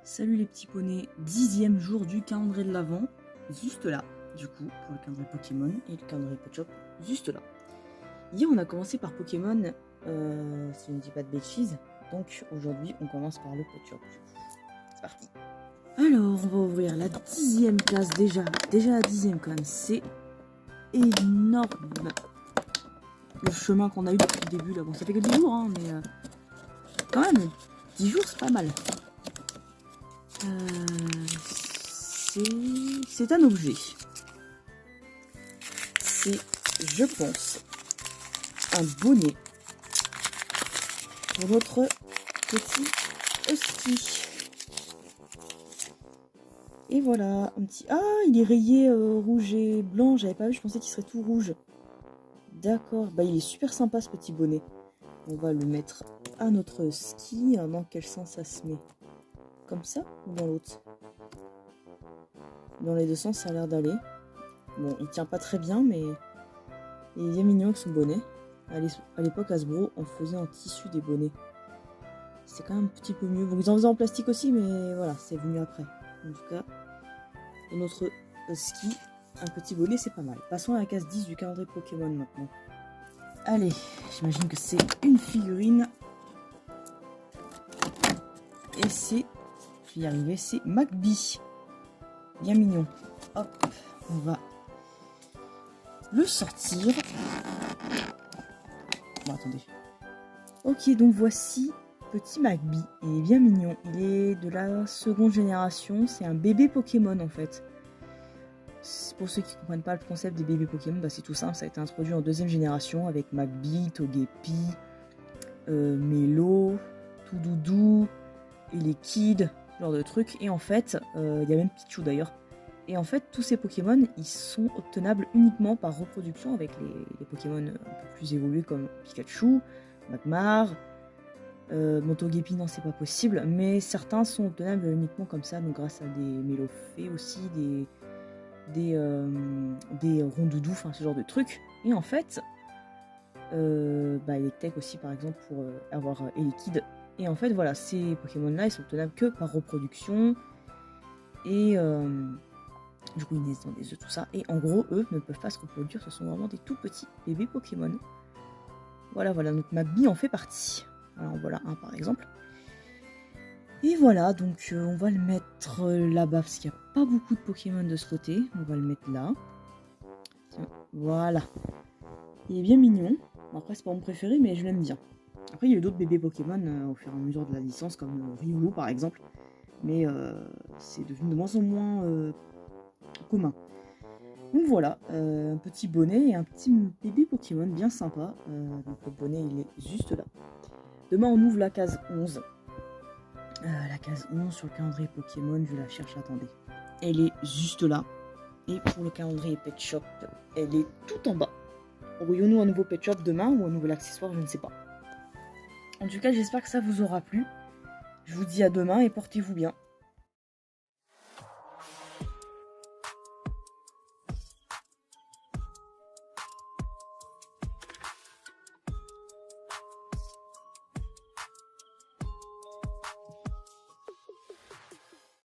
Salut les petits poneys, 10e jour du calendrier de l'Avent, juste là, du coup, pour le calendrier Pokémon et le calendrier Pet Shop, juste là. Hier on a commencé par Pokémon, si je ne dis pas de bêtises, donc aujourd'hui on commence par le Pet Shop. C'est parti. Alors on va ouvrir la 10e classe déjà la 10e quand même, c'est énorme. Le chemin qu'on a eu depuis le début là, bon ça fait que 10 jours hein, mais quand même, 10 jours c'est pas mal. C'est un objet. C'est, je pense, un bonnet pour notre petit husky. Et voilà, un petit... Ah, il est rayé rouge et blanc, j'avais pas vu, je pensais qu'il serait tout rouge. D'accord, bah il est super sympa ce petit bonnet. On va le mettre à notre husky. Dans quel sens ça se met? Comme ça ou dans l'autre? Dans les deux sens, ça a l'air d'aller. Bon, il tient pas très bien, mais il est bien mignon avec son bonnet. À l'époque, Hasbro, on faisait en tissu des bonnets. C'est quand même un petit peu mieux. Bon, ils en faisaient en plastique aussi, mais voilà, c'est venu après. En tout cas, pour notre ski, un petit bonnet, c'est pas mal. Passons à la case 10 du calendrier Pokémon maintenant. Allez, j'imagine que c'est une figurine. Et c'est... Je vais y arriver, c'est Magby. Bien mignon. Hop, on va le sortir. Bon, attendez. Ok, donc voici petit Magby. Il est bien mignon. Il est de la seconde génération. C'est un bébé Pokémon en fait. Pour ceux qui ne comprennent pas le concept des bébés Pokémon, bah, c'est tout simple. Ça a été introduit en deuxième génération avec Magby, Togepi, Melo, Toudoudou, et les Kids, ce genre de trucs. Et en fait, il y a même Pichu d'ailleurs. Et en fait, tous ces Pokémon, ils sont obtenables uniquement par reproduction avec les Pokémon un peu plus évolués comme Pikachu, Magmar, Togepi, non, c'est pas possible. Mais certains sont obtenables uniquement comme ça, donc grâce à des Mélofées aussi, des Rondoudou, enfin ce genre de trucs. Et en fait, Electek aussi par exemple pour avoir Elekid. Et en fait, voilà, ces Pokémon-là, ils sont obtenables que par reproduction. Et du coup, ils naissent dans des œufs, tout ça. Et en gros, eux ne peuvent pas se reproduire. Ce sont vraiment des tout petits bébés Pokémon. Voilà, donc Magby en fait partie. Alors voilà un par exemple. Et voilà, donc on va le mettre là-bas parce qu'il n'y a pas beaucoup de Pokémon de ce côté. On va le mettre là. Tiens, voilà. Il est bien mignon. Bon, après, c'est pas mon préféré, mais je l'aime bien. Après, il y a eu d'autres bébés Pokémon au fur et à mesure de la licence, comme Riolu par exemple. Mais c'est devenu de moins en moins commun. Donc voilà, un petit bonnet et un petit bébé Pokémon bien sympa. Donc le bonnet, il est juste là. Demain, on ouvre la case 11. La case 11 sur le calendrier Pokémon, je la cherche, attendez. Elle est juste là. Et pour le calendrier Pet Shop, elle est tout en bas. Aurions-nous un nouveau Pet Shop demain ou un nouvel accessoire, je ne sais pas. En tout cas, j'espère que ça vous aura plu. Je vous dis à demain et portez-vous bien.